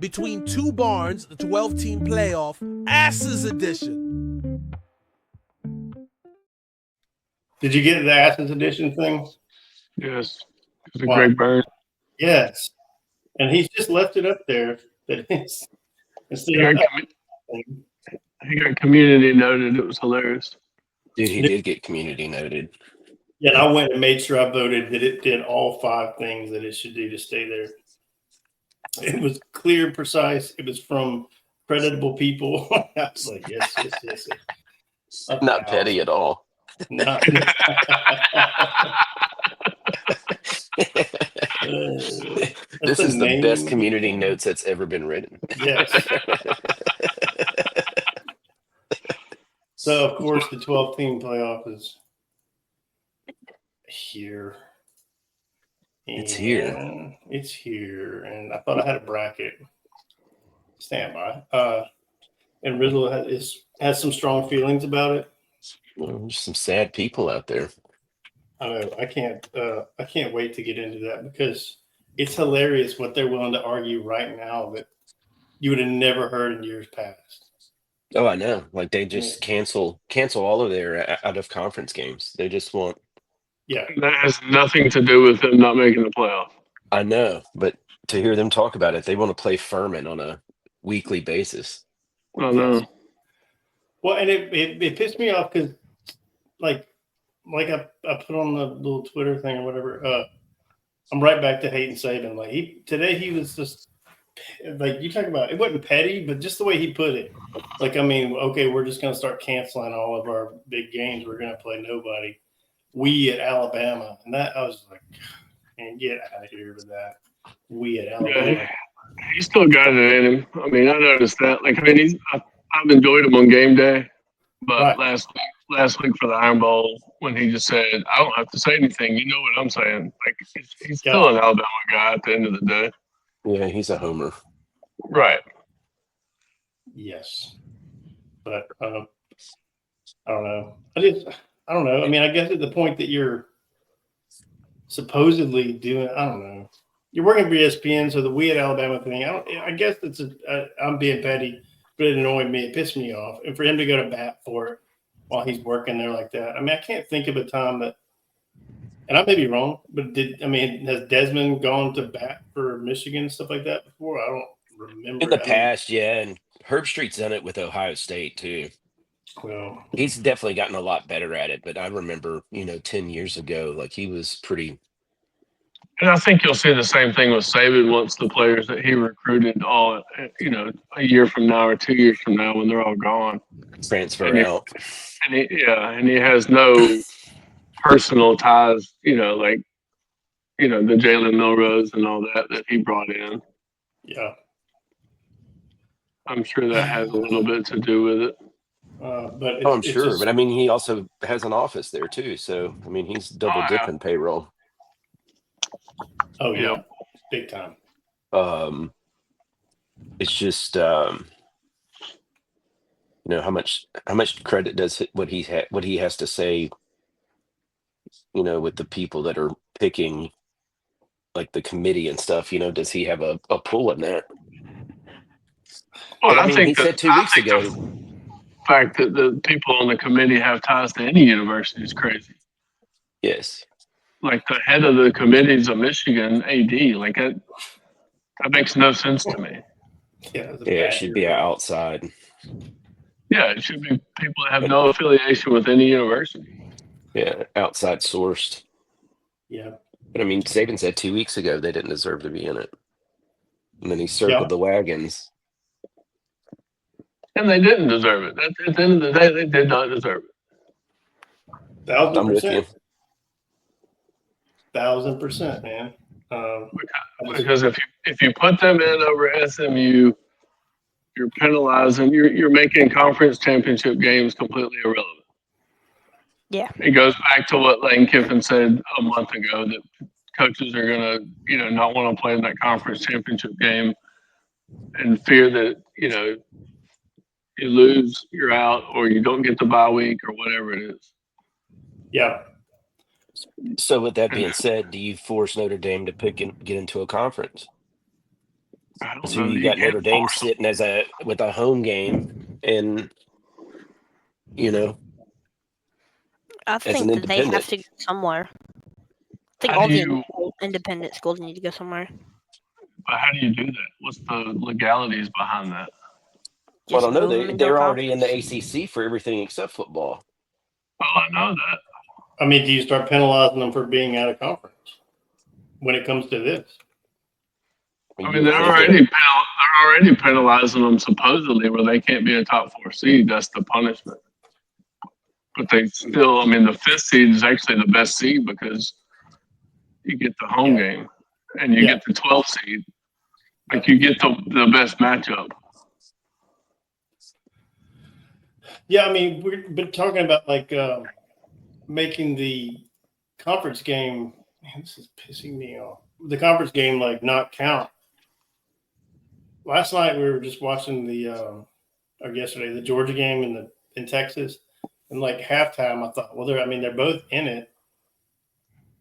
between two barns, the 12-team playoff, Asses Edition. Did you get the Ashes Edition thing? Yes. It was a great burn. Yes. And he's just left it up there. That is, He got community noted. It was hilarious. Dude, he did get community noted. Yeah, and I went and made sure I voted that it did all 5 things that it should do to stay there. It was clear, precise. It was from creditable people. I was like, yes. Not petty at all. No. This is the best community notes that's ever been written. Yes. So, of course, the 12-team playoff is here. It's here. It's here. And I thought I had a bracket. Stand by. And Riddle has some strong feelings about it. Well, there's some sad people out there. I know. I can't wait to get into that because it's hilarious what they're willing to argue right now that you would have never heard in years past. Oh, I know. Like they just cancel all of their out of conference games. They just want. Yeah. That has nothing to do with them not making the playoff. I know, but to hear them talk about it, they want to play Furman on a weekly basis. I know. Well, and it pissed me off because, like I put on the little Twitter thing or whatever. I'm right back to hating Saban. Like today he was just like you talk about. It wasn't petty, but just the way he put it. Like, I mean, okay, we're just going to start canceling all of our big games. We're going to play nobody. We at Alabama, and that I was like, man, get out of here with that. We at Alabama. Yeah, he still got it in him. I mean, I noticed that. Like, I mean, I've enjoyed him on game day, but last week for the Iron Bowl, when he just said, "I don't have to say anything," you know what I'm saying? Like, he's still an Alabama guy at the end of the day. Yeah, he's a homer. Right. Yes, but I don't know. I don't know. I mean, I guess at the point that you're supposedly doing, I don't know. You're working for ESPN, so the we at Alabama thing. I guess I'm being petty, but it annoyed me. It pissed me off, and for him to go to bat for it while he's working there like that. I mean, I can't think of a time that, and I may be wrong, but has Desmond gone to bat for Michigan and stuff like that before? I don't remember. In the past, yeah, and Herb Street's done it with Ohio State too. Well, he's definitely gotten a lot better at it, but I remember, 10 years ago, like he was pretty. And I think you'll see the same thing with Saban once the players that he recruited all, a year from now or 2 years from now when they're all gone. Transfer out. And he has no personal ties, the Jalen Milrose and all that he brought in. Yeah. I'm sure that has a little bit to do with it. But I'm sure. But I mean, he also has an office there too. So, I mean, he's double dipping payroll. Oh, yeah. Big time. It's just, how much credit does what he has to say, with the people that are picking, like the committee and stuff, does he have a pull in that? Well, I mean, he said 2 weeks ago. The fact that the people on the committee have ties to any university is crazy. Yes. Like the head of the committee is a Michigan AD. Like that makes no sense to me. Yeah, it should be outside. Yeah, it should be people that have no affiliation with any university. Yeah, outside sourced. Yeah. But I mean, Saban said 2 weeks ago they didn't deserve to be in it. And then he circled the wagons. And they didn't deserve it. At the end of the day, they did not deserve it. 1,000%. I'm with you. 1,000%, man. Because if you put them in over SMU, you're penalizing. You're making conference championship games completely irrelevant. Yeah. It goes back to what Lane Kiffin said a month ago that coaches are gonna, not want to play in that conference championship game and fear that, you lose, you're out, or you don't get the bye week or whatever it is. Yeah. So with that being said, do you force Notre Dame to get into a conference? I don't So know that you you got can Notre Dame force them. sitting with a home game, and I as an think that they have independent. to go somewhere. I think How all do the you independent schools need to go somewhere. But how do you do that? What's the legalities behind that? Well, I Just don't know. move them into a They're already in the conference. ACC for everything except football. Well, I know that. I mean, do you start penalizing them for being out of conference when it comes to this? I You mean, would they're think that. already penalizing them supposedly where they can't be a top 4 seed. That's the punishment. But they still, I mean, the 5th seed is actually the best seed because you get the home game and you Yeah. get the 12th seed. Like you get the best matchup. Yeah, I mean, we've been talking about like making the conference game. Man, this is pissing me off. The conference game like not count. Last night we were just watching or yesterday the Georgia game in Texas, and like halftime I thought, well, they're both in it.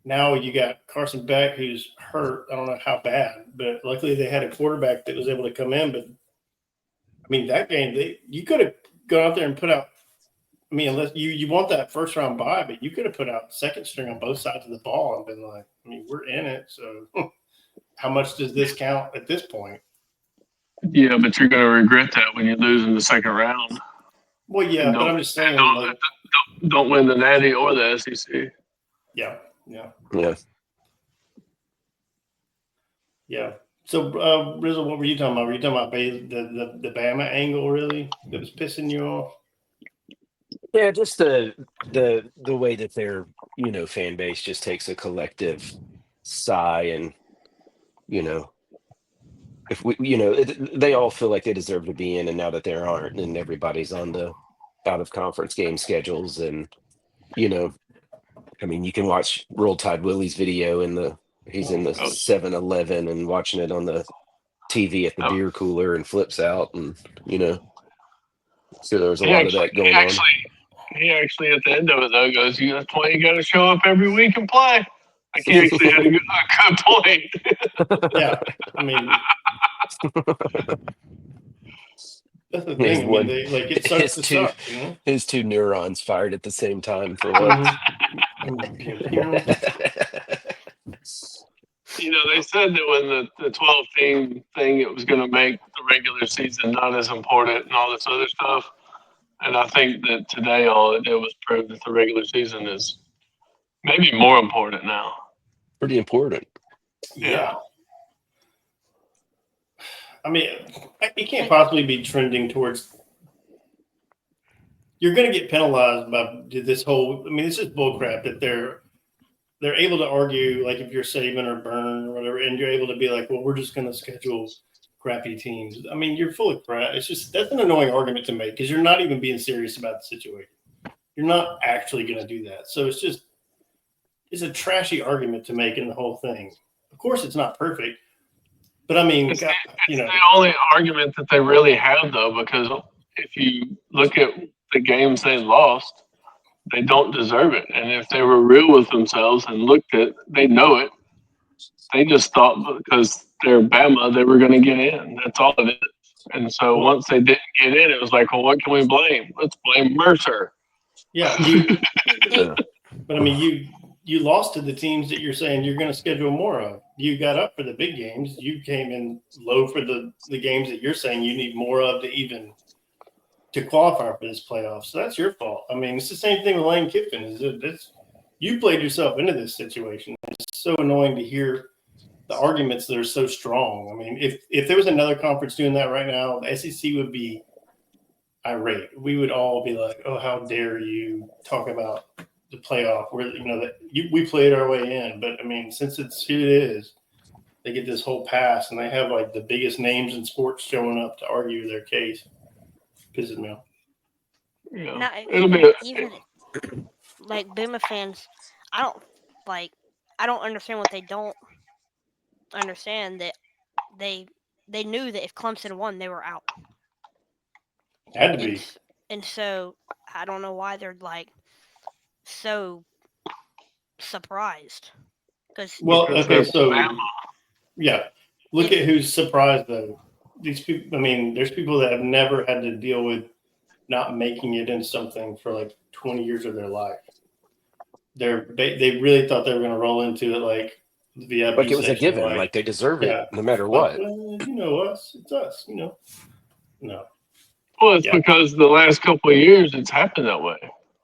Now you got Carson Beck who's hurt. I don't know how bad, but luckily they had a quarterback that was able to come in. But I mean, that game you could have gone out there and put out. I mean, unless you want that first round bye, but you could have put out second string on both sides of the ball and been like, I mean, we're in it. So how much does this count at this point? Yeah, but you're going to regret that when you lose in the second round. Well, yeah, And but I'm just saying, like, don't win the Natty or the SEC. yeah. Yeah. Yeah. So, Rizzo, what were you talking about? Were you talking about the Bama angle, really, that was pissing you off? Yeah, just the way that their fan base just takes a collective sigh, and if they all feel like they deserve to be in, and now that there aren't, and everybody's on the out of conference game schedules, and I mean, you can watch Roll Tide Willie's video he's in the Oh, 7-Eleven and watching it on the TV at the beer cooler and flips out, and so there was a lot of that going on. He actually at the end of it though goes, that's why you got to show up every week and play. Like he actually had a good point. Yeah. I mean, that's the thing. I mean, it sucks to suck, His two neurons fired at the same time for once. They said that when the 12 team thing, it was going to make the regular season not as important and all this other stuff. And I think that today all it did was prove that the regular season is maybe more important now. Pretty important. Yeah. I mean, it can't possibly be trending towards. You're going to get penalized by this whole. I mean, it's just bullcrap that they're able to argue, like if you're Saban or Byrne or whatever, and you're able to be like, well, we're just going to schedule crappy teams. I mean, you're full of crap. It's just that's an annoying argument to make because you're not even being serious about the situation. You're not actually going to do that. So it's a trashy argument to make in the whole thing. Of course, it's not perfect. But I mean, it's the only argument that they really have, though, because if you look at the games they lost, they don't deserve it. And if they were real with themselves and looked at, they know it. They just thought because they're Bama, they were going to get in. That's all it is. And so once they didn't get in, it was like, well, what can we blame? Let's blame Mercer. Yeah, but I mean, you lost to the teams that you're saying you're going to schedule more of. You got up for the big games. You came in low for the games that you're saying you need more of to qualify for this playoff. So that's your fault. I mean, it's the same thing with Lane Kiffin. You played yourself into this situation. It's so annoying to hear the arguments that are so strong. I mean, if there was another conference doing that right now, the SEC would be irate. We would all be like, "Oh, how dare you talk about the playoff where we played our way in." But I mean, since it's who it is, they get this whole pass, and they have like the biggest names in sports showing up to argue their case. Pisses me off. Even like Bama fans, I don't understand what they don't understand, that they knew that if Clemson won, they were out. Had to be. And so I don't know why they're like so surprised. Okay, so yeah, Look at who's surprised though. These people. I mean, there's people that have never had to deal with not making it in something for like 20 years of their life. They really thought they were going to roll into it like the VIP Like it was a section, given, like they deserve yeah. it no matter Like, what. you know us, it's us. You know, no. Well, it's Yeah. because the last couple of years it's happened that way.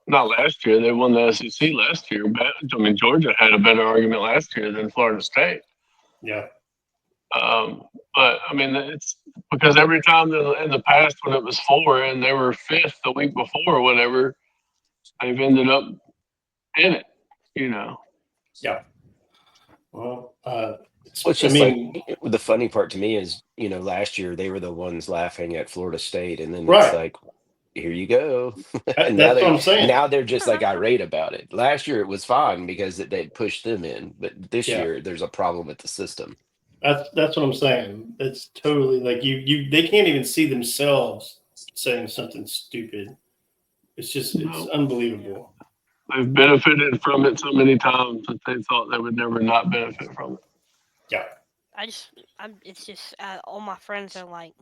Not last year. They won the SEC last year. But, I mean, Georgia had a better argument last year than Florida State. Yeah. But, I mean, it's because every time in the past when it was 4 and they were 5th the week before or whatever, they've ended up in it, you know. Yeah. Well, Well, it's just like the funny part to me is, last year they were the ones laughing at Florida State, and then it's right. like, here you go. That's And what I'm saying. now they're just like irate about it. Last year it was fine because they pushed them in, but this year there's a problem with the system. That's what I'm saying. It's totally like they can't even see themselves saying something stupid. It's just it's unbelievable. They've benefited from it so many times that they thought they would never not benefit from it. Yeah. It's just all my friends are like,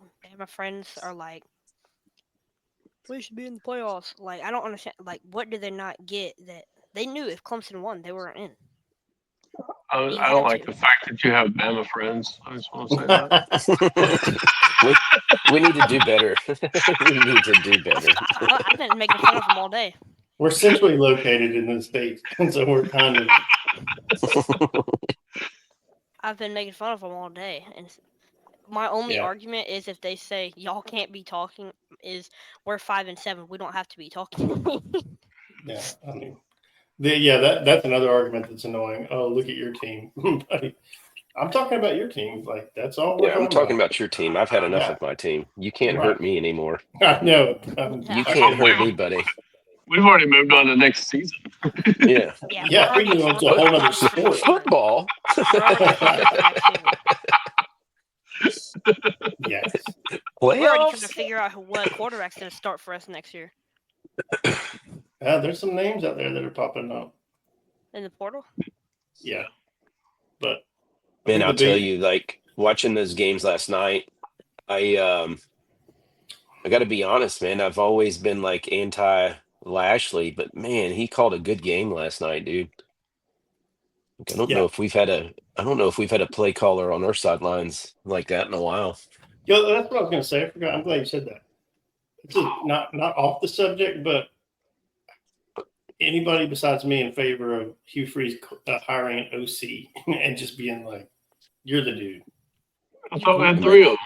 we should be in the playoffs. Like, I don't understand. Like, what did they not get that they knew if Clemson won, they were in? I don't like the fact that you have Bama friends. I just want to say that. we need to do better. We need to do better. I've been making fun of them all day. We're centrally located in the States, and so we're kind of. I've been making fun of them all day, and my only argument is if they say y'all can't be talking, is we're 5-7. We don't have to be talking. Yeah, I mean, that's another argument that's annoying. Oh, look at your team, buddy. I'm talking about your team. Like that's all. I'm talking about your team. I've had enough of my team. You can't hurt me anymore. I know. You can't hurt me, buddy. We've already moved on to next season. Yeah. We move on to a whole other sport. Football. Yes. We're already trying to figure out what quarterback's going to start for us next year. There's some names out there that are popping up in the portal. Yeah, but man, I'll tell you, like watching those games last night, I got to be honest, man. I've always been like anti Lashley, but man, he called a good game last night, dude. Like, I don't know if we've had a play caller on our sidelines like that in a while. Yeah, that's what I was going to say. I forgot. I'm glad you said that. It's just not off the subject, but anybody besides me in favor of Hugh Freeze hiring an OC and just being like, "You're the dude." I thought we had 3 of them.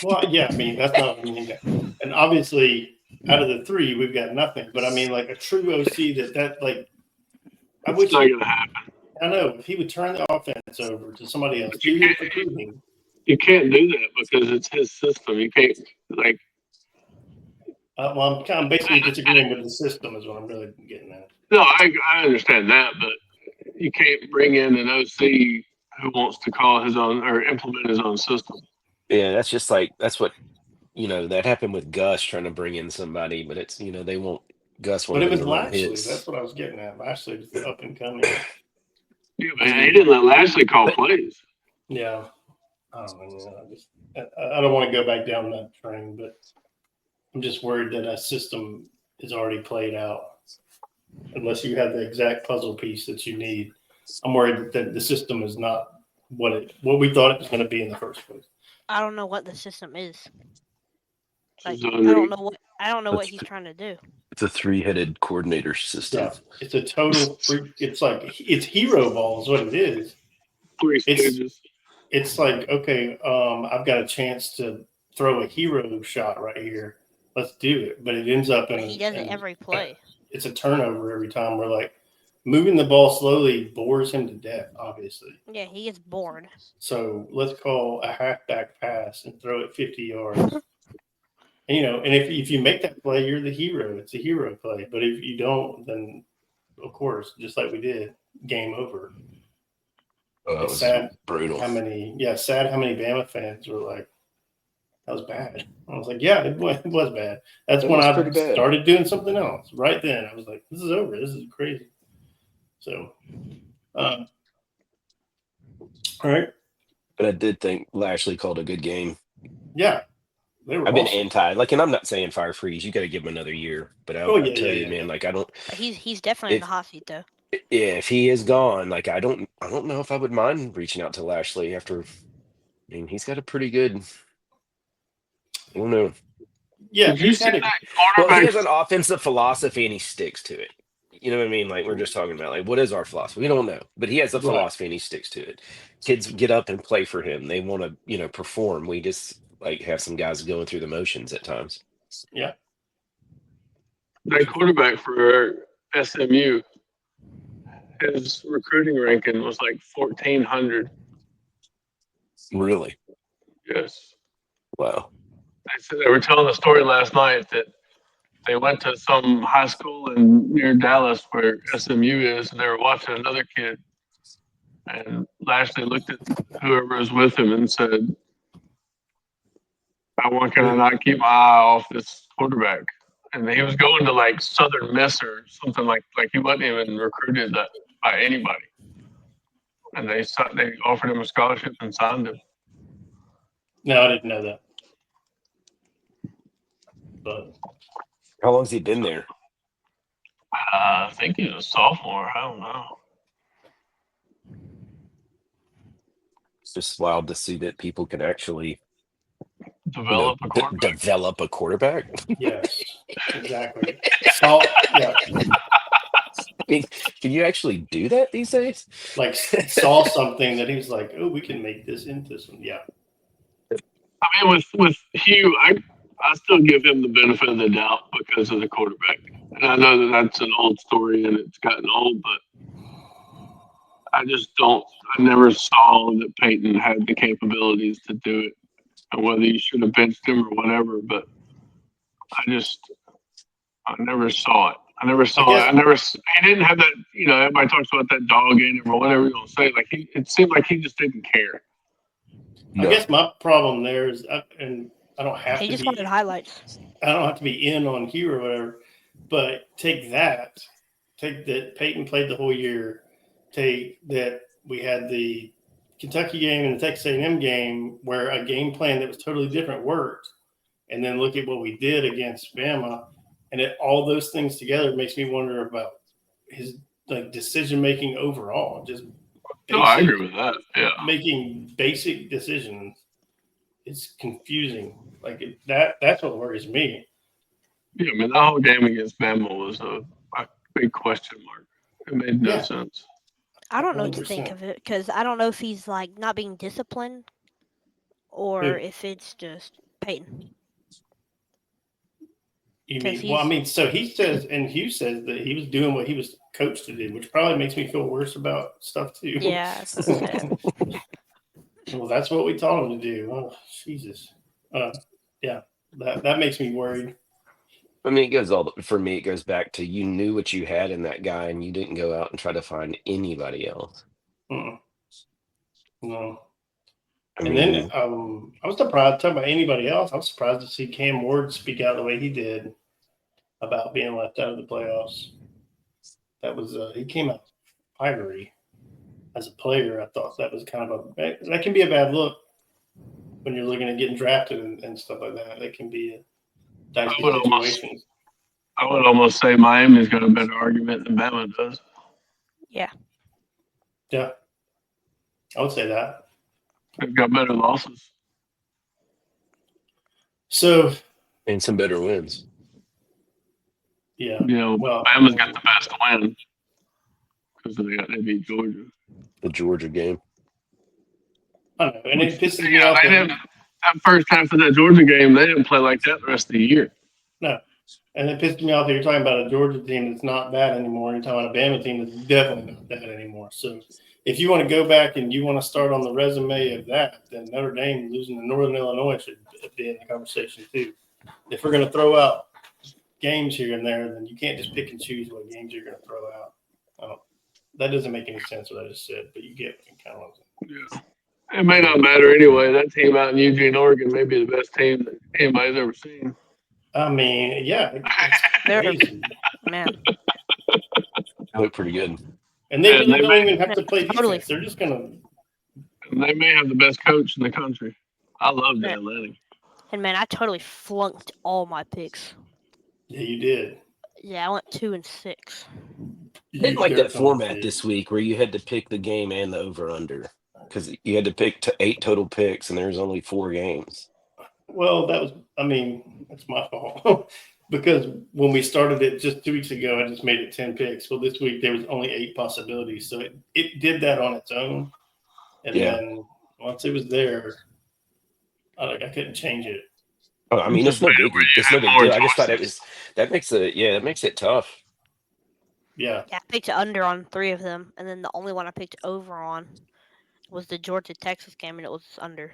Well, yeah, I mean that's not. And obviously, out of the 3, we've got nothing. But I mean, like a true OC that like, I wish. It's not going to happen. I know if he would turn the offense over to somebody else, you can't do that because it's his system. You can't like. Well, I'm kind of basically disagreeing with the system is what I'm really getting at. No, I understand that, but you can't bring in an OC who wants to call his own or implement his own system. Yeah, that's just like what that happened with Gus trying to bring in somebody, but it's they won't. Gus won't. But it was Lashley. That's what I was getting at. Lashley was the up and coming. Yeah, man, he didn't let Lashley call plays. Yeah, I don't know. I don't want to go back down that train, but I'm just worried that a system is already played out. Unless you have the exact puzzle piece that you need, I'm worried that the system is not what we thought it was going to be in the first place. I don't know what the system is. Like, I don't know what he's trying to do. It's a 3-headed coordinator system. Yeah, it's a total freak. It's like it's hero ball is what it is. 3 stages. It's like, okay, I've got a chance to throw a hero shot right here. Let's do it. But it ends up he does it every play. It's a turnover every time. We're like moving the ball slowly bores him to death, obviously. Yeah, he gets bored. So let's call a halfback pass and throw it 50 yards. And if you make that play, you're the hero. It's a hero play. But if you don't, then of course, just like we did, game over. It's sad. Brutal. Sad how many Bama fans were like, that was bad. I was like, yeah, it was bad. That's when I started doing something else. Right then, I was like, this is over. This is crazy. So, all right. But I did think Lashley called a good game. Yeah, they were I've been awesome. anti, like, and I'm not saying fire freeze. You got to give him another year. But I tell you, man, like, I don't. He's definitely in If the hot seat though. if he is gone, like, I don't know if I would mind reaching out to Lashley after. I mean, he's got a pretty good. I don't know. Yeah, Did you he's see had a that Well, he quarterback? has an offensive philosophy and he sticks to it. You know what I mean? Like, we're just talking about, like, what is our philosophy? We don't know, but he has a right. philosophy and he sticks to it. Kids get up and play for him. They want to, perform. We just like have some guys going through the motions at times. Yeah, That quarterback for SMU, his recruiting ranking was like 1,400. Really? Yes. Wow. They were telling a story last night that they went to some high school near Dallas where SMU is, and they were watching another kid. And Lashley looked at whoever was with him and said, can I not keep my eye off this quarterback? And he was going to like Southern Miss or something like he wasn't even recruited by anybody. And they offered him a scholarship and signed him. no, I didn't know that. But How long's he been there? I think he's a sophomore. I don't know. It's just wild to see that people can actually Develop a quarterback. develop a quarterback. yes, exactly. So yeah, I mean, can you actually do that these days? like saw something that he was like, oh, we can make this into some. Yeah, I mean, with Hugh, I still give him the benefit of the doubt because of the quarterback. And I know that that's an old story and it's gotten old, but I just don't. I never saw that Peyton had the capabilities to do it, and whether you should have benched him or whatever. But I never saw it. I never saw it. He didn't have that. Everybody talks about that dog in him or whatever you want to say. Like it seemed like he just didn't care. I guess my problem there is, and I don't have He to just be. wanted highlights. I don't have to be in on Hugh or whatever, but take that Peyton played the whole year. Take that we had the Kentucky game and the Texas A&M game where a game plan that was totally different worked, and then look at what we did against Bama, and all those things together makes me wonder about his decision making overall. Just No, I agree with that. Yeah, making basic decisions. It's confusing. That's what worries me. Yeah, I mean, that whole game against Bama was a big question mark. It made no sense. I don't know what to 100%. think of it because I don't know if he's like not being disciplined or if it's just Peyton. You mean? Well, I mean, so he says, and Hugh says that he was doing what he was coached to do, which probably makes me feel worse about stuff too. Yeah. Well, that's what we taught him to do. Oh, Jesus. Yeah, that makes me worried. I mean, for me, it goes back to you knew what you had in that guy and you didn't go out and try to find anybody else. No. Then I was surprised, talking about anybody else, I was surprised to see Cam Ward speak out the way he did about being left out of the playoffs. That was, he came out fiery as a player. I thought that was kind of that can be a bad look when you're looking at getting drafted and stuff like that. That can be a dicey situation. I would almost say Miami's got a better argument than Bama does. Yeah. Yeah. I would say that. They've got better losses. So. And some better wins. Yeah. Well, Bama's got the best win because they beat Georgia. The Georgia game. I don't know. And it pisses me off. That first half of that Georgia game, they didn't play like that the rest of the year. No. And it pissed me off that you're talking about a Georgia team that's not bad anymore. You're talking about a Bama team that's definitely not bad anymore. So if you want to go back and you want to start on the resume of that, then Notre Dame losing to Northern Illinois should be in the conversation too. If we're going to throw out games here and there, then you can't just pick and choose what games you're going to throw out. That doesn't make any sense what I just said, but you get what kind of. Yeah. It may not matter anyway. That team out in Eugene, Oregon may be the best team that anybody's ever seen. I mean, yeah. Man. They look pretty good. And they really don't even have to play defense. They're just going to And they may have the best coach in the country. I love the Yeah. Atlantic. And man, I totally flunked all my picks. Yeah, you did. Yeah, I went 2-6. I didn't like that definitely format did. this week where you had to pick the game and the over/under because you had to pick 8 total picks and there's only 4 games. Well, that's my fault. Because when we started it just 2 weeks ago, I just made it 10 picks. Well, this week there was only 8 possibilities. So it did that on its own. And Yeah. then once it was there, I couldn't change it. Oh, I mean, it's no big deal. I just thought that makes it tough. Yeah. Yeah, I picked under on 3 of them, and then the only one I picked over on was the Georgia-Texas game, and it was under.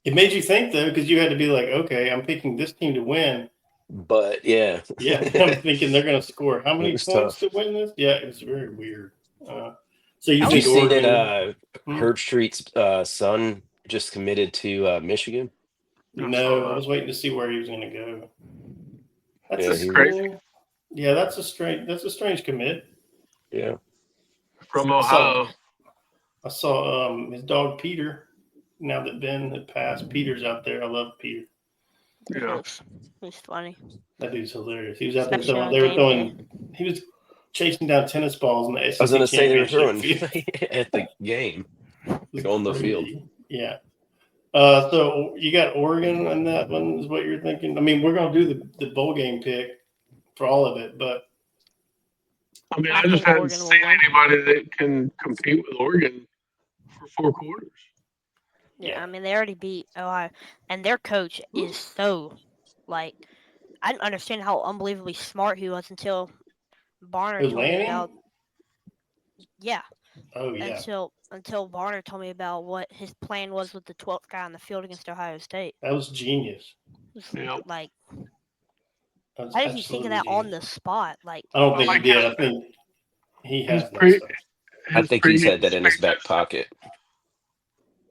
It made you think, though, because you had to be like, okay, I'm picking this team to win. But yeah. Yeah, I'm thinking they're going to score how many was points tough. to win this? Yeah, it was very weird. So you Did you think see Oregon? that Herb Street's son just committed to Michigan? No, I was waiting to see where he was going to go. That's Yeah, a school. Yeah, that's a strange commit. Yeah. From Ohio. I saw his dog Peter. Now that Ben had passed, Peter's out there. I love Peter. Yeah. He's funny. That dude's hilarious. He was out there Especially throwing. on They were game throwing. He was chasing down tennis balls in the SEC I was going to say they were throwing championship field. at the game, like on the field. Yeah. So you got Oregon on that one is what you're thinking? I mean, we're going to do the bowl game pick for all of it, but I mean, I I just think hadn't Oregon will seen win. anybody that can compete with Oregon for 4 quarters. Yeah, I mean, they already beat Ohio, and their coach is so, like, I didn't understand how unbelievably smart he was until Barner told me Lanning? about. Yeah. Oh yeah. Until Barner told me about what his plan was with the 12th guy on the field against Ohio State. That was genius. Yeah. Like, That's how did you think of that on the spot? Like, I don't think Like he did. his- I think he his has that pre- stuff. I think he's pregame had that in his speech, back pocket.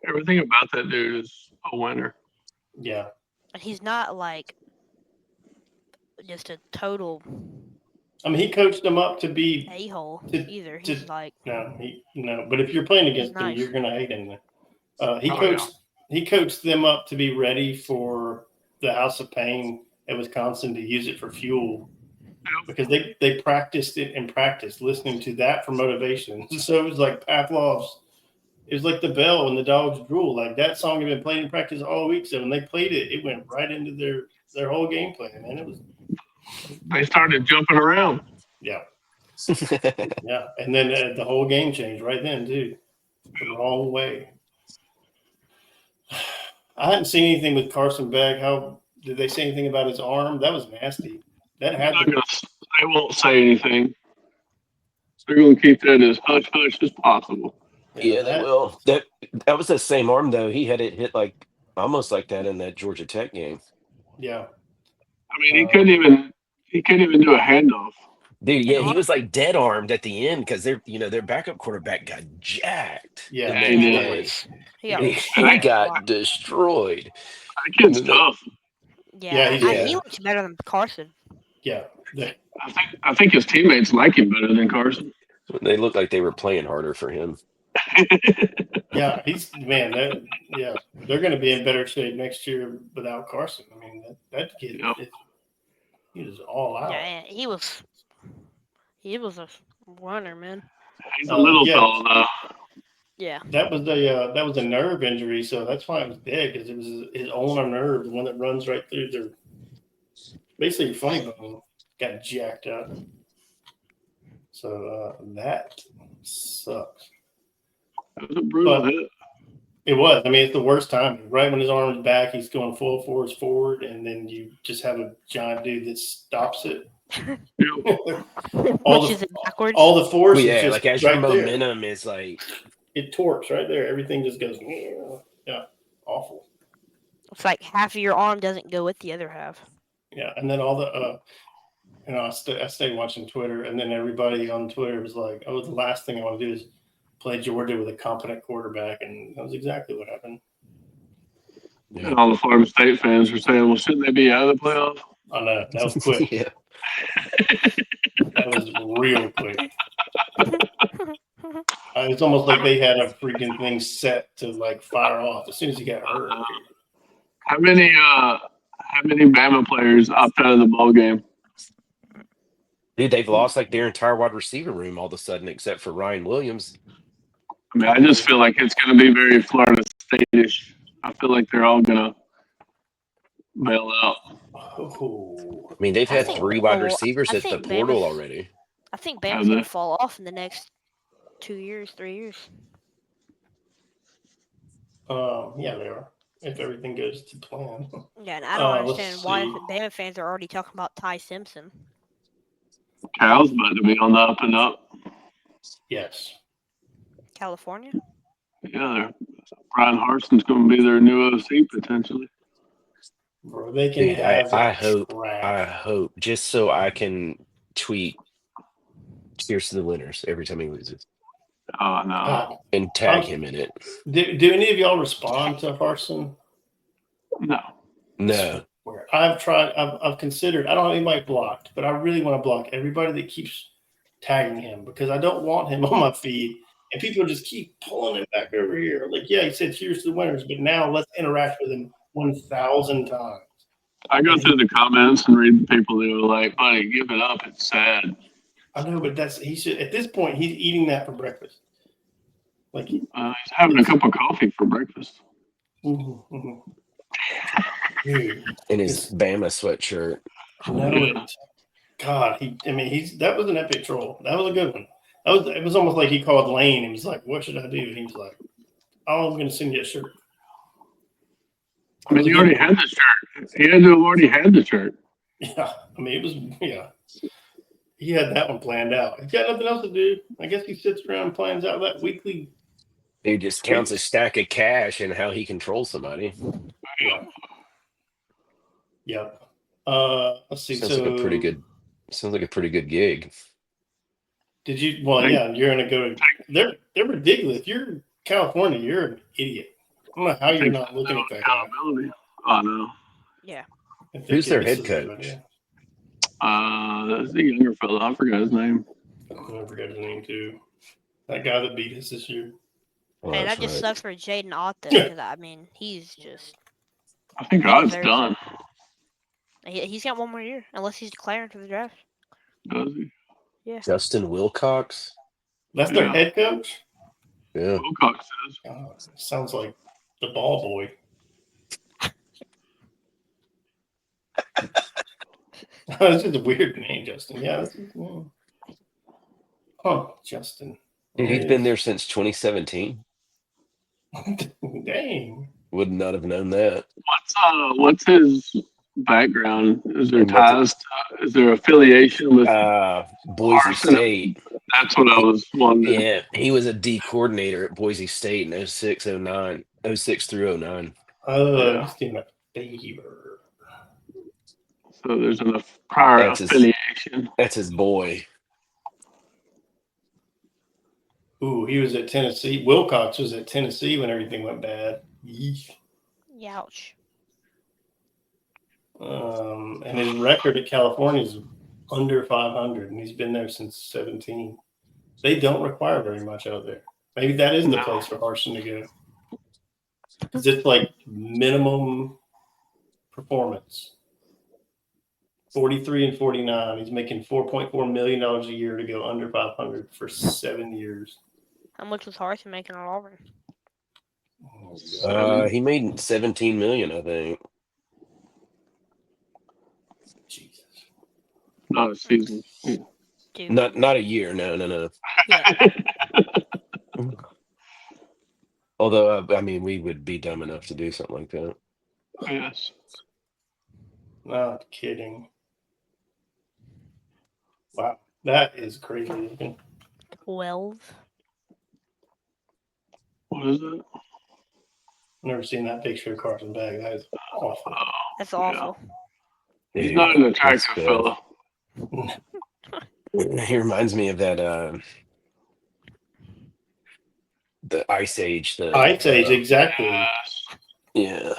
Everything about that dude is a winner. Yeah. and he's not like just a total I mean, he coached them up to be a-hole to- either. to- He's like, no. But if you're playing against him, nice. you're gonna hate him. He coached them up to be ready for the House of Pain at Wisconsin to use it for fuel. Because they practiced it and practiced listening to that for motivation. So it was like Pavlov's. It was like the bell when the dogs drool. Like that song had been played in practice all week. So when they played it, it went right into their whole game plan. And it was They started jumping around. yeah. Yeah. And then the whole game changed right then too. The wrong way. I hadn't seen anything with Carson Beck. How did they say anything about his arm? That was nasty. That had to be. They won't say anything. They're going to keep that as hush hush as possible. Yeah, they will. That was the same arm though. He had it hit like almost like that in that Georgia Tech game. Yeah. I mean, he couldn't even do a handoff. Dude, yeah, he was like dead armed at the end because their backup quarterback got jacked. Yeah, he did. He got destroyed. That kid's tough. Yeah, Yeah, he looks better than Carson. Yeah. I think his teammates like him better than Carson. They looked like they were playing harder for him. Yeah, they're going to be in better shape next year without Carson. I mean, that kid, he is all out. Yeah, he was a runner, man. He's a little tall though. Yeah. That was a nerve injury, so that's why it was big, because it was his ulnar nerve, the one that runs right through their basically your funny bone, got jacked up. So that sucks. That was a brutal hit. It was. I mean, it's the worst time. Right when his arm is back, he's going full force forward, and then you just have a giant dude that stops it. Which is backwards. All the force is just like as right your momentum there. is like It torques right there. Everything just goes, yeah, awful. It's like half of your arm doesn't go with the other half. Yeah, and then all the, I stayed watching Twitter, and then everybody on Twitter was like, "Oh, the last thing I want to do is play Georgia with a competent quarterback," and that was exactly what happened. Yeah. And all the Florida State fans were saying, "Well, shouldn't they be out of the playoff?" I know that was quick. Yeah. That was real quick. It's almost like they had a freaking thing set to like fire off as soon as he got hurt. How many Bama players opted out of the bowl game? Dude, they've lost like their entire wide receiver room all of a sudden, except for Ryan Williams. I mean, I just feel like it's going to be very Florida State-ish. I feel like they're all going to bail out. Oh. I mean, they've I had think- 3 wide well, receivers I at the think portal Bama's- already. I think Have Bama's going they? to fall off in the next 2 years, 3 years. Yeah, they are. If everything goes to plan. Yeah, and I don't let's understand why see. Bama fans are already talking about Ty Simpson. Cal's about to be on the up and up. Yes. California? Yeah, Brian Harson's going to be their new OC potentially. Bro, they can Dude, have I that hope, trash. just so I can tweet "Cheers to the winners" every time he loses Oh, no. God. and tag him in it. Do any of y'all respond to Harson? No. No, Where I've considered, I don't have anybody blocked, but I really want to block everybody that keeps tagging him because I don't want him on my feed. And people just keep pulling him back over here. Like, yeah, he said cheers to the winners, but now let's interact with him 1,000 times. I go through the comments and read the people that are like, buddy, give it up. It's sad. I know, but he should, at this point, he's eating that for breakfast. Like, He's having a cup of coffee for breakfast. Dude, in his Bama sweatshirt. I know it. God, that was an epic troll. That was a good one. It was almost like he called Lane and was like, "What should I do?" And he was like, "Oh, I'm going to send you a shirt." I mean, he already had the shirt. He had to have already had the shirt. Yeah, I mean, it was He had that one planned out. He's got nothing else to do. I guess he sits around and plans out that weekly. He just counts a stack of cash and how he controls somebody. Yep. Let's see. Sounds like a pretty good gig. Did you? Well, yeah. You're gonna go. They're ridiculous. If you're in California, you're an idiot. I don't know how you're not looking at that guy. Oh, no. Yeah. Who's their head coach? That's the younger fellow. I forgot his name. I forgot his name too. That guy that beat us this year. Well, Hey, that's that just right. sucks for Jaden Ott though, because I mean, he's just I think He Odd's deserves done. he's got one more year unless he's declaring for the draft. Does he? Yeah. Justin Wilcox. That's their Yeah. head coach. Yeah. Wilcox says. Sounds like the ball boy. That's just a weird name, Justin. Yeah. Justin. Dude, he's been there since 2017. Dang. Would not have known that. What's his background? Is there And what's it- ties? Is there affiliation with? Boise Arsenal. State. That's what I was wondering. Yeah, he was a D coordinator at Boise State in 06 through 09. Yeah. He's doing a favor. So there's a prior That's his- affiliation. That's his boy. Ooh, he was at Tennessee. Wilcox was at Tennessee when everything went bad. Yeesh. Ouch. And his record at California is under 500, and he's been there since 17. They don't require very much out there. Maybe that is the No. place for Harson to go. Is it like minimum performance? 43 and 49. He's making $4.4 million a year to go under 500 for 7 years. How much was Harson making at Auburn? He made 17 million, I think. Jesus. Not a season. Dude. Not a year. No. Yeah. Although, I mean, we would be dumb enough to do something like that. Yes. Not kidding. Wow. That is crazy looking. 12. What is it? Never seen that picture of Carson Bag. That is awful. That's awful. He's Dude, not an that's attractive good. fellow. He reminds me of that the Ice Age. Ice Age, exactly. Yes. Yeah.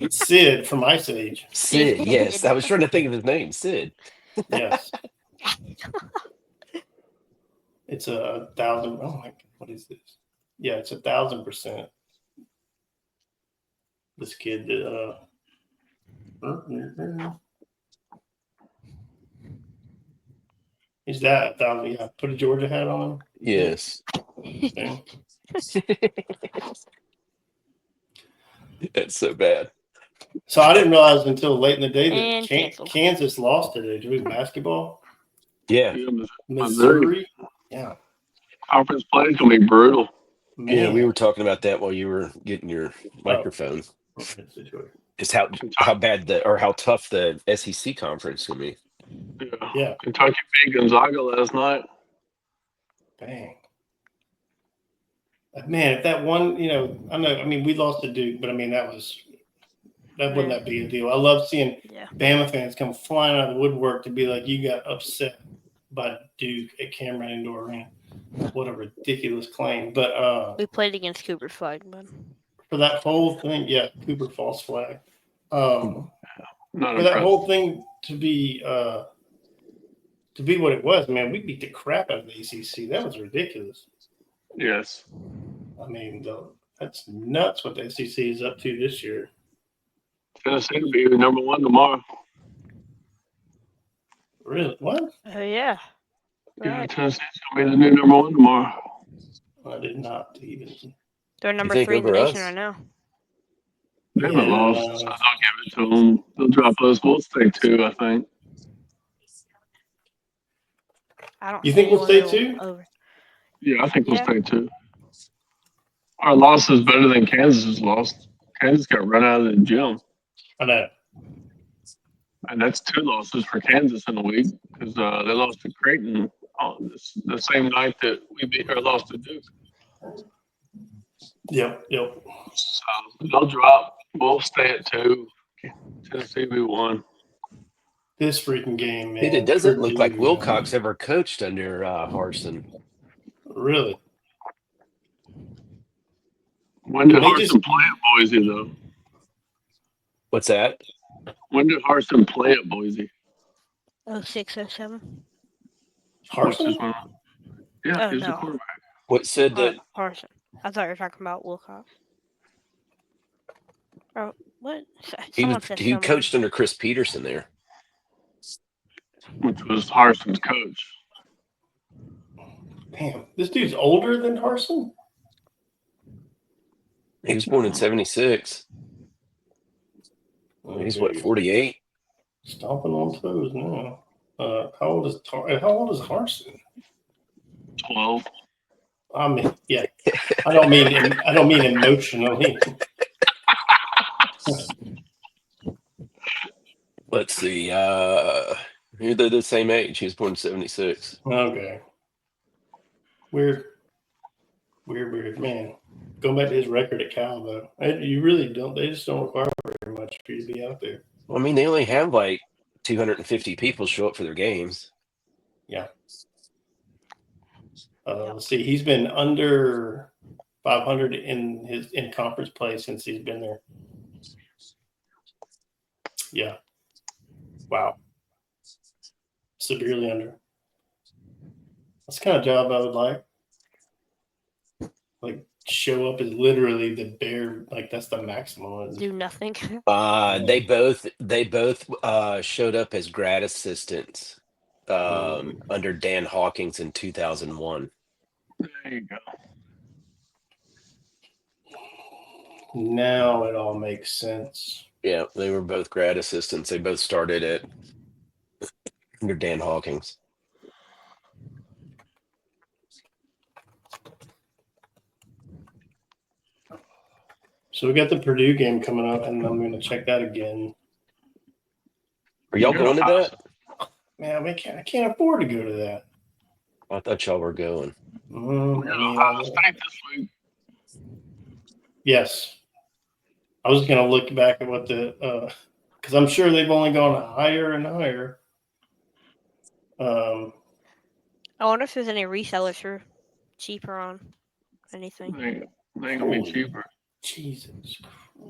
Sid from Ice Age. Sid, yes. I was trying to think of his name. Sid. Yes. It's 1,000. Oh my What is this? Yeah, it's 1,000%. This kid that is that 1,000? Yeah, put a Georgia hat on him. Yes. Yeah. That's so bad. So I didn't realize until late in the day that And canceled. Kansas lost today. Did we basketball? Yeah. Missouri? Yeah. Conference play is gonna be brutal. Man. Yeah, we were talking about that while you were getting your microphone. Is how bad how tough the SEC conference will be. Yeah. Kentucky beat Gonzaga last night. Bang. Man, if that one, I know. I mean, we lost to Duke, but I mean that wasn't that big a deal. I love seeing Bama fans come flying out of the woodwork to be like, "You got upset by Duke at Cameron Indoor Arena." What a ridiculous claim! But we played against Cooper Flag, but for that whole thing, yeah, Cooper false flag. For that impressive. whole thing to be what it was, man, we beat the crap out of the ACC. That was ridiculous. Yes. I mean, that's nuts what the SEC is up to this year. Tennessee will be number 1 tomorrow. Really? What? yeah. Yeah, Right. Tennessee's gonna be the new number 1 tomorrow. I did not even. They're number 3 in the nation right now. They haven't lost, so they'll give it to them. They'll drop us. We'll stay 2, I think. I don't. You think we'll stay 2? Over. Yeah, I think we'll stay 2. Our loss is better than Kansas's loss. Kansas got run out of the gym. I know. And that's 2 losses for Kansas in a week because they lost to Creighton on the same night that we lost to Duke. Yep. So they'll drop. We'll stay at 2. Tennessee be 1. This freaking game, man. It doesn't look like Wilcox ever coached under Harsin. Really? When did Harsin play at Boise, though? What's that? When did Harsin play at Boise? 06, 07. Harsin? Yeah, he's the quarterback. What said that? Harsin. I thought you were talking about Wilcox. Oh, what? He coached under Chris Peterson there. Which was Harsin's coach. Damn, this dude's older than Harsin? He was born in 76. He's what, 48? Stomping on toes now. How old is Harsin? 12. I mean, yeah. I don't mean emotionally. Let's see. They're the same age. He was born in 76. Okay. Weird, man. Going back to his record at Cal, though, you really don't. They just don't require very much for you to be out there. Well, I mean, they only have like 250 people show up for their games. Yeah. Let's see. He's been under 500 in conference play since he's been there. Yeah. Wow. Severely under. That's the kind of job I would like. Like, show up is literally the bare, like, that's the maximum. Do nothing. They both showed up as grad assistants under Dan Hawkins in 2001. There you go. Now it all makes sense. Yeah, they were both grad assistants. They both started under Dan Hawkins. So we got the Purdue game coming up, and I'm going to check that again. Are y'all going to that? Man, I can't afford to go to that. I thought y'all were going. Ohio State this week. Yes. I was going to look back at what because I'm sure they've only gone higher and higher. I wonder if there's any resellers for cheaper on anything. They ain't going to be cheaper. Jesus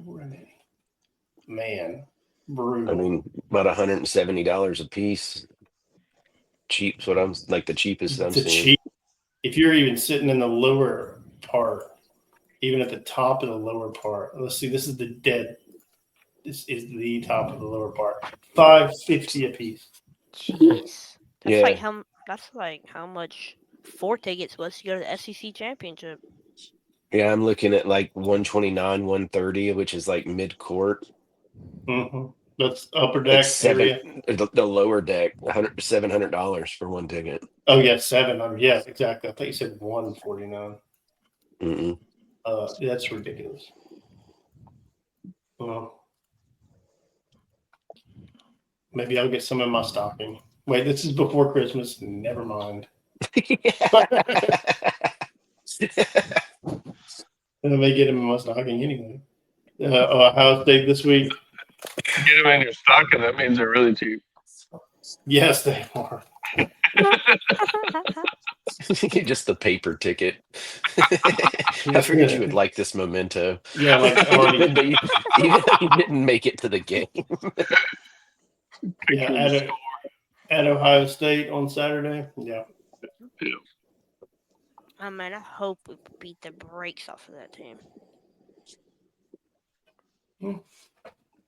Christ. Man. Brutal. I mean, about $170 a piece. Cheap's what I'm like the cheapest I'm seeing. if you're even sitting in the lower part, even at the top of the lower part, let's see, this is the top of the lower part. $5.50 a piece. Jeez. Yeah. That's like how much 4 tickets was to go to the SEC championship. Yeah, I'm looking at like 129, 130, which is like mid court. Mm-hmm. That's upper It's deck area. the lower deck, $700 for one ticket. Oh yeah, 700. Yeah, exactly. I thought you said 149. Mm-mm. That's ridiculous. Well, maybe I'll get some in my stocking. Wait, this is before Christmas. Never mind. I may get them in my stocking anyway. Ohio State this week. Get them in your stocking. That means they're really cheap. Yes, they are. Just the paper ticket. I figured you would like this memento. Yeah, like already. Even though you didn't make it to the game. Yeah, Picture the at Ohio State on Saturday. Yeah. Yeah. Oh man, I hope we beat the brakes off of that team.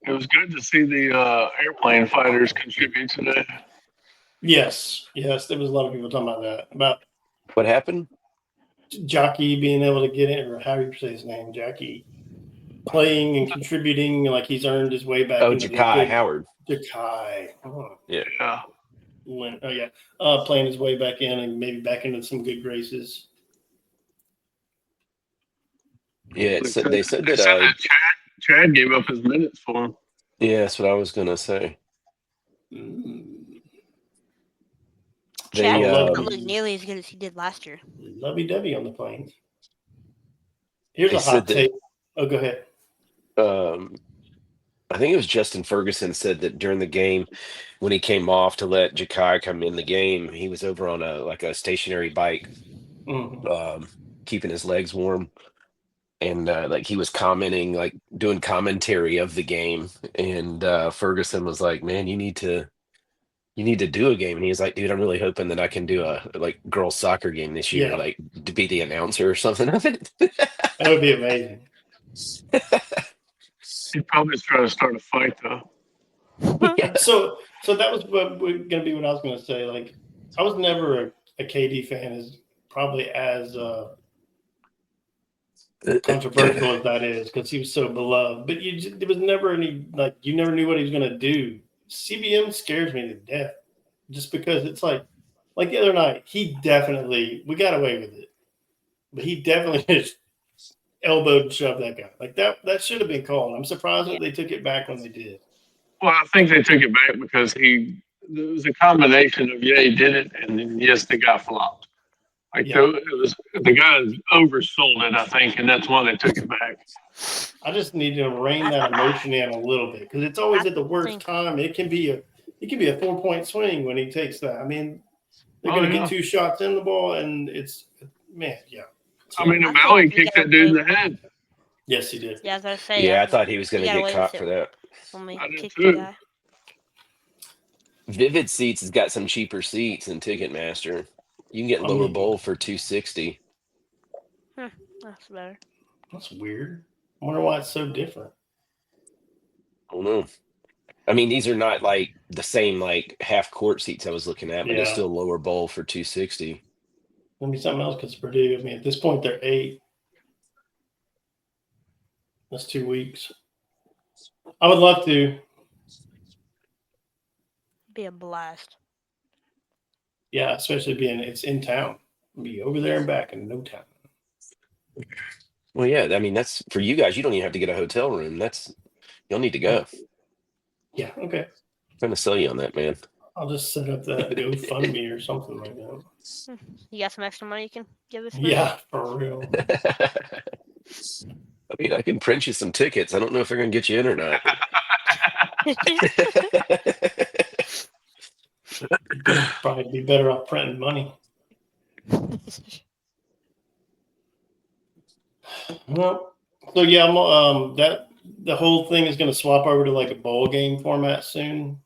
It was good to see the airplane fighters contribute today. Yes. There was a lot of people talking about that. About What happened? Jockey being able to get in, or how do you say his name? Jockey playing and contributing like he's earned his way back. Oh, into Ja'Kai Howard. Ja'Kai. Oh, Yeah. yeah. Playing his way back in and maybe back into some good graces. Yeah, they said that. that Chad gave up his minutes for him. Yeah, that's what I was gonna say. Chad They doesn't look nearly as good as he did last year. lovey-dovey on the planes. Here's They a hot take. Oh, go ahead. I think it was Justin Ferguson said that during the game, when he came off to let Ja'Kai come in the game, he was over on a stationary bike, keeping his legs warm, and like he was commenting, like doing commentary of the game, and Ferguson was like, "Man, you need to do a game," and he was like, "Dude, I'm really hoping that I can do a like girls soccer game this year, like to be the announcer or something of it." That would be amazing. He'd probably try to start a fight though. Yeah. So that was going to be what I was going to say. Like, I was never a KD fan, as probably as controversial as that is, because he was so beloved. But there was never any, like, you never knew what he was going to do. CBM scares me to death, just because it's like the other night, we got away with it, but he definitely just elbowed and shoved that guy. Like that should have been called. I'm surprised that they took it back when they did. Well, I think they took it back because there was a combination of he did it, and then yes, the guy flopped. Like the guy oversold it, I think, and that's why they took it back. I just need to rein that emotion in a little bit, because it's always at the worst time. It can be a 4-point swing when he takes that. I mean, they're going to get 2 shots in the ball, and it's I mean, the Valley kicked that dude in the head. Yes, he did. Yeah, I was gonna say. Yeah, I thought he was going to get caught for that. I did too. Vivid Seats has got some cheaper seats than Ticketmaster. You can get lower bowl for $260. That's better. That's weird. I wonder why it's so different. I don't know. I mean, these are not like the same like half court seats I was looking at, but it's still lower bowl for $260. Let me something else, because Purdue. I mean, at this point, they're 8. That's 2 weeks. I would love to. Be a blast. Yeah, especially being it's in town. Be over there and back in no time. Well, yeah, I mean that's for you guys. You don't even have to get a hotel room. You'll need to go. Yeah, okay. I'm trying to sell you on that, man. I'll just set up that GoFundMe or something like that. You got some extra money you can give us? Yeah, for real. I mean, I can print you some tickets. I don't know if they're going to get you in or not. Probably be better off printing money. Well, so yeah, that the whole thing is going to swap over to like a bowl game format soon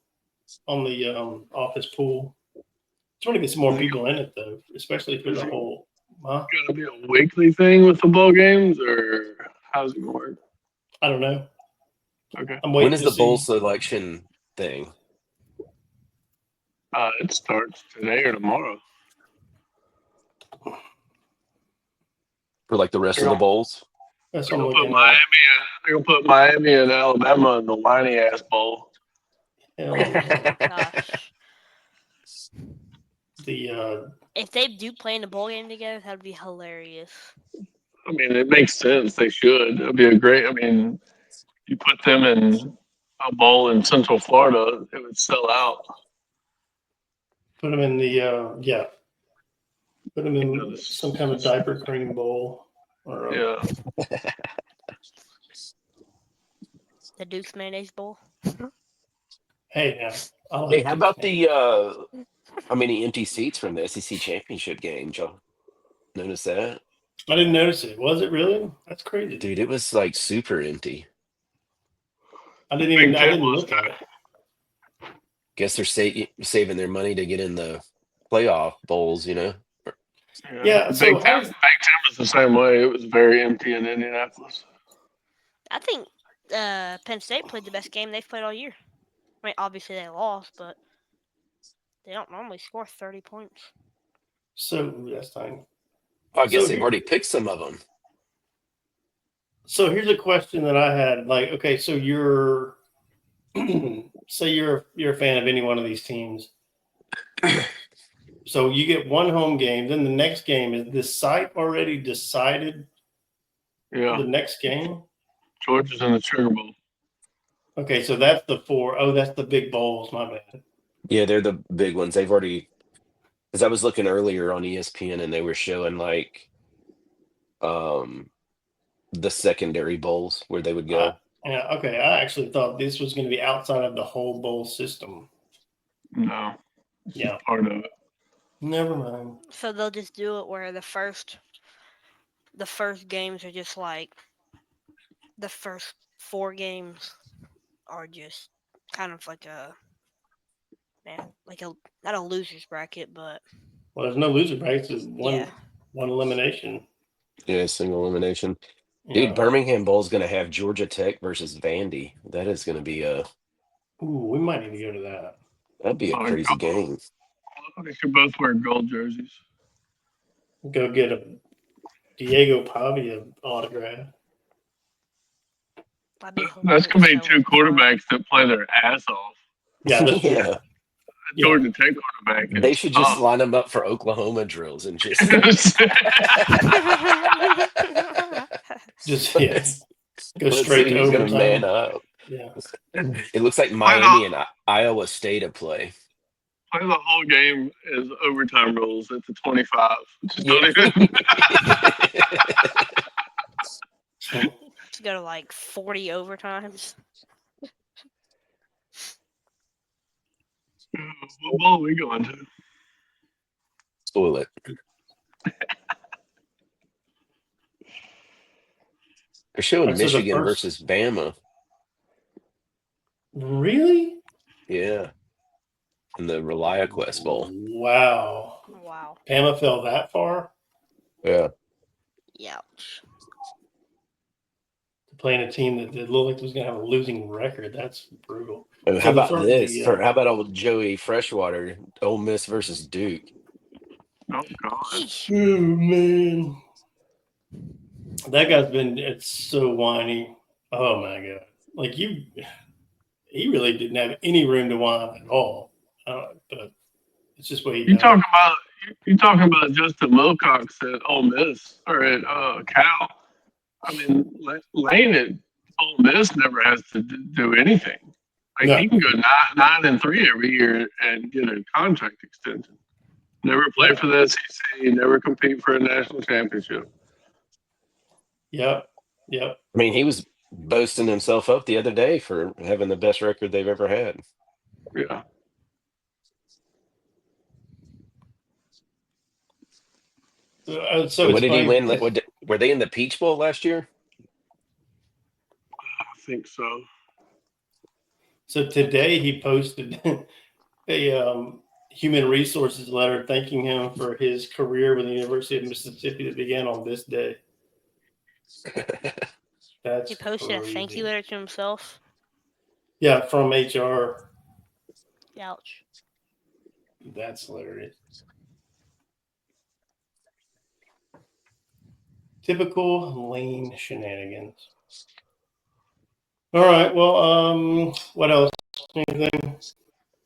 on the office pool. Just want to get some more people in it though, especially for the whole Huh? Gonna be a weekly thing with the bowl games, or how's it gonna work? I don't know. Okay. I'm When waiting is to the bowl see. selection thing? It starts today or tomorrow. For like the rest of the bowls? That's They're what I'm gonna put looking Miami. at. They're gonna put Miami and Alabama in the whiny ass bowl. Hell yeah. Gosh. The If they do play in the bowl game together, that'd be hilarious. I mean, it makes sense. They should. It'd be a great. I mean, you put them in a bowl in Central Florida, it would sell out. put them in the yeah. Put them You know, in some kind of diaper cream bowl. Or yeah. The Duke's Mayonnaise Bowl. hey, yeah. I like Hey, how Duke's about man. the how many empty seats from the SEC championship game? Y'all notice that? I didn't notice it. Was it really? That's crazy. Dude, it was like super empty. I Big didn't Ten was look at it. Guess they're saving their money to get in the playoff bowls, you know? Yeah, Big so Ten was the same way. It was very empty in Indianapolis. I think Penn State played the best game they've played all year. I mean, obviously they lost, but they don't normally score 30 points. So that's fine. I guess So they've already picked some of them. So here's a question that I had. Like, okay, so you're say you're a fan of any one of these teams. So you get one home game, then the next game, is this site already decided Yeah. the next game? Georgia's in the Sugar Bowl. Okay, so that's the four. Oh, that's the big bowls. My bad. Yeah, they're the big ones. They've already, because I was looking earlier on ESPN and they were showing like the secondary bowls where they would go. Yeah, okay. I actually thought this was going to be outside of the whole bowl system. No. Yeah. Part of it. Never mind. So they'll just do it where the first games are just like the first 4 games are just kind of like a not a loser's bracket, but Well, there's no loser brackets. It's yeah. one elimination. Yeah, single elimination. Yeah. Dude, Birmingham Bowl's going to have Georgia Tech versus Vandy. That is going to be Ooh, we might need to go to that. that'd be a crazy game. They should both wear gold jerseys. Go get a Diego Pavia autograph. That'd be That's going to be so two much fun. quarterbacks that play their ass off. Yeah, that's true. Yeah. Georgia Tech quarterback. They should just line them up for Oklahoma drills and just Just yeah, go let's straight see to who's gonna man overtime. up. Yeah, It looks like Miami and Iowa State to play. Play the whole game as overtime rules at the 25. Just Yeah. don't even. To go to like 40 overtimes. What bowl are we going to? Spoil it. They're showing So the Michigan first- versus Bama. really? Yeah. In the ReliaQuest Bowl. Wow. Wow. Bama fell that far Yeah. Ouch. playing a team that looked like it was going to have a losing record. That's brutal. And So how the about first- this? the, How about old Joey Freshwater, Ole Miss versus Duke? Oh, God. Yeesh. Oh man, that guy's it's so whiny. Oh my god, like he really didn't have any room to whine at all. But it's just what he You does. talking about Justin Wilcox at Ole Miss or at Cal? I mean, Lane at Ole Miss never has to do anything. Like No. he can go 9-3 every year and get a contract extension. Never play for the SEC. Never compete for a national championship. Yep. I mean, he was boasting himself up the other day for having the best record they've ever had. Yeah. So what did he win? because- Were they in the Peach Bowl last year? I think so. So today he posted human resources letter thanking him for his career with the University of Mississippi that began on this day. That's He posted a thank you crazy. letter to himself. Yeah, from HR. Ouch. That's hilarious. Typical Lane shenanigans. All right. Well, what else? Anything?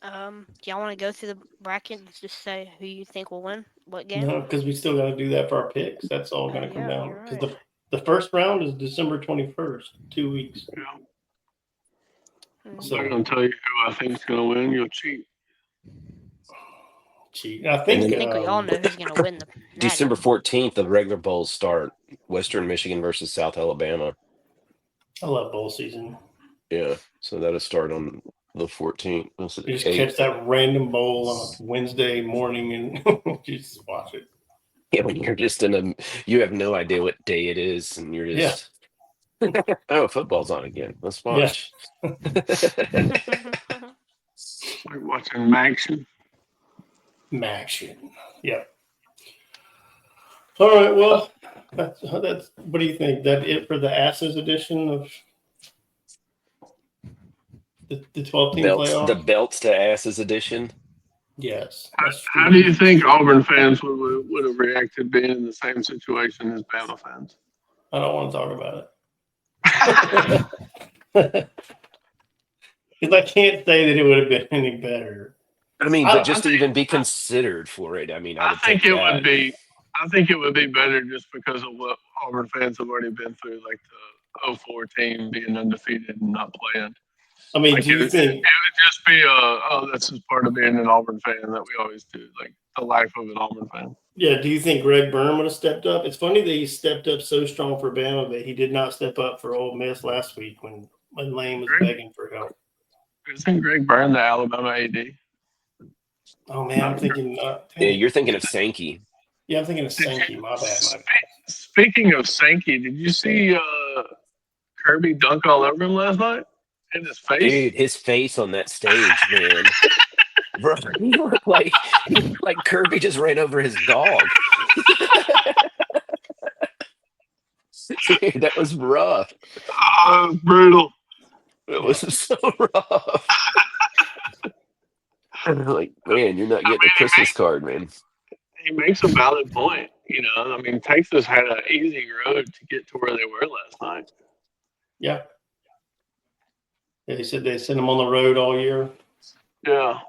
Do y'all want to go through the bracket and just say who you think will win what game? No, because we still got to do that for our picks. That's all going to come Yeah, down. you're Because right. the first round is December 21st, 2 weeks. Yeah. Mm. So I'm going to tell you who I think is going to win. You'll cheat. cheat. I I think. think we all know who's going to win the December game. 14th, the regular bowls start. Western Michigan versus South Alabama. I love bowl season. Yeah, so that'll start on the 14th. What's it, You just 8th? catch that random bowl on a Wednesday morning and you just watch it. Yeah, when you're just you have no idea what day it is, and you're Yeah. just, oh, football's on again. Let's Yeah. watch. Like watching action. Maction. Yeah. All right. Well, that's what do you think? That it for the Asses edition of the 12-team playoff? The belts to asses edition. Yes. How do you think Auburn fans would have reacted being in the same situation as Bama fans? I don't want to talk about it. Because I can't say that it would have been any better. I mean, but just to even be considered for it, I mean, I would think take it that. would be. I think it would be better just because of what Auburn fans have already been through, like the 04 team being undefeated and not playing. I mean, Like do you think? it would just be this is part of being an Auburn fan that we always do, like the life of an Auburn fan. Yeah, do you think Greg Byrne would have stepped up? It's funny that he stepped up so strong for Bama, but he did not step up for Ole Miss last week when Lane was begging for help. Isn't Greg Byrne the Alabama AD? Oh man, I'm thinking. Yeah, you're thinking of Sankey. Yeah, I'm thinking of Sankey. My bad. Speaking of Sankey, did you see Kirby dunk all over him last night? In his face? Dude, his face on that stage, man. Bro, he looked like Kirby just ran over his dog. Dude, that was rough. Oh, brutal. It was so rough. Like, man, you're not getting a Christmas card, man. He makes a valid point. You know, I mean, Texas had an easy road to get to where they were last night. Yeah. They said they sent him on the road all year. Yeah.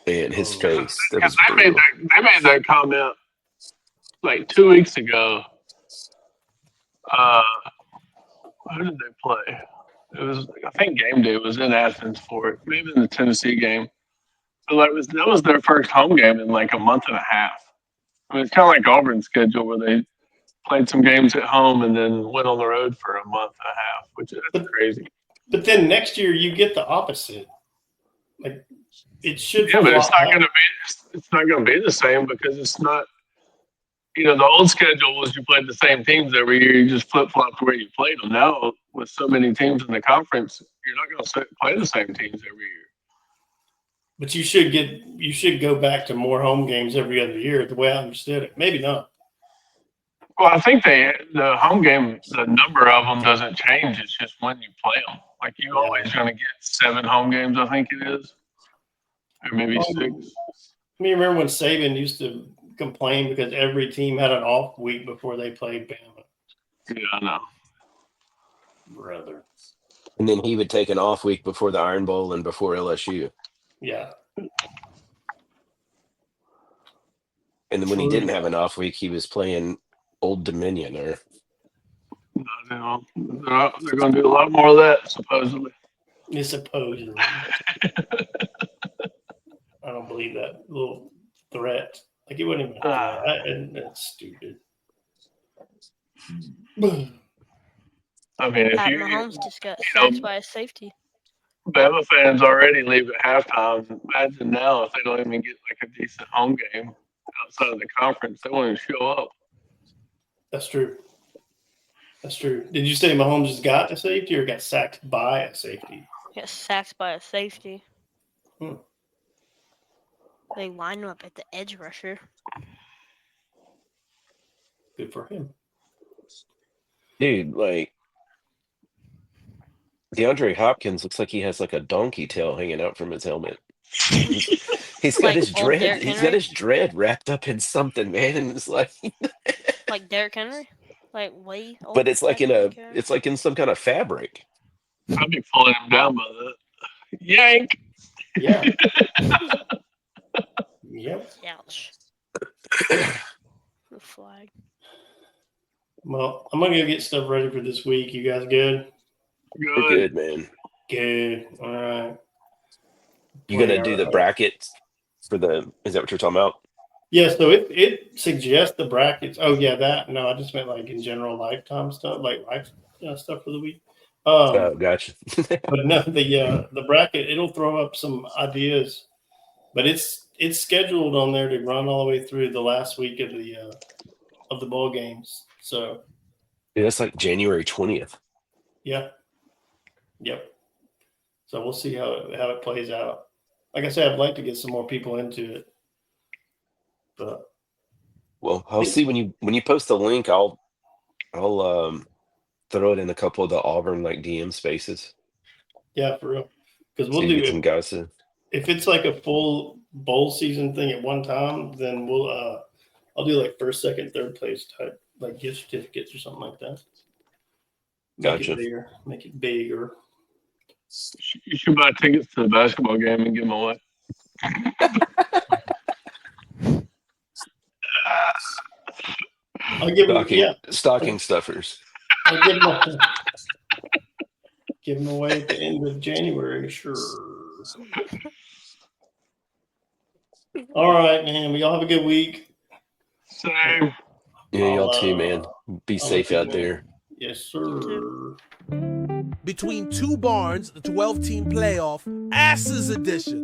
Man, his face. That Because was brutal. they made that comment like 2 weeks ago. Who did they play? It was, I think, game day was in Athens for it. Maybe in the Tennessee game. But that was their first home game in like a month and a half. I mean, it's kind of like Auburn's schedule where they played some games at home and then went on the road for a month and a half, which is crazy. But then next year you get the opposite. Like it should. Yeah, but it's not going to be the same because it's not. You know, the old schedule was you played the same teams every year. You just flip flopped where you played them. Now, with so many teams in the conference, you're not going to play the same teams every year. But you should go back to more home games every other year. The way I understood it, maybe not. Well, I think the home game, the number of them doesn't change. It's just when you play them. Like you're always going to get 7 home games, I think it is, or maybe 6. I mean, remember when Saban used to complain because every team had an off week before they played Bama? Yeah, I know. Brother. And then he would take an off week before the Iron Bowl and before LSU. Yeah. And then when he didn't have an off week, he was playing Old Dominion or. No, they're going to do a lot more of that, supposedly. Supposedly. I don't believe that little threat. Like it wasn't even a threat. And that's stupid. I mean, if Pat you Mahomes just got sacked by a safety. Bama fans already leave at halftime. Imagine now if they don't even get like a decent home game outside of the conference, they won't even show up. That's true. That's true. Did you say Mahomes just got a safety or got sacked by a safety? Got sacked by a safety. They line him up at the edge rusher. Good for him. Dude, like DeAndre Hopkins looks like he has like a donkey tail hanging out from his helmet. He's got Like his old dread. Derrick He's got Henry? his dread wrapped up in something, man, and it's like, Like Derrick Henry? Like way old. but it's like in Derrick Henry? it's like in some kind of fabric. I'd be pulling him down by that. Yank. Yeah. Yep. Ouch. The flag. Well, I'm gonna go get stuff ready for this week. You guys good? We're Good. good, man. Good. All right. You gonna Play do our- the brackets for the? Is that what you're talking about? Yeah, so it suggests the brackets. Oh yeah, that. No, I just meant like in general lifetime stuff, like life stuff for the week. Oh, gotcha. But no, the bracket it'll throw up some ideas, but it's scheduled on there to run all the way through the last week of the bowl games. So Yeah, that's like January 20th. yeah, yep. So we'll see how it plays out. Like I said, I'd like to get some more people into it, but Well, I'll see when you post the link. I'll throw it in a couple of the Auburn like DM spaces. yeah, for real. Because So we'll you do get some guys to. if it's like a full bowl season thing at one time, then I'll do like first, second, third place type, like gift certificates or something like that. Make Gotcha. it bigger. Make it bigger. You should buy tickets to the basketball game and give them away. I'll give them, Stocking stuffers. I'll give them away at the end of January, sure. All right, man. We all have a good week. Same. Yeah, y'all I'll, too, man. Be I'll safe let you out know. there. Yes, sir. Between two barns, the 12-team playoff, Asses Edition.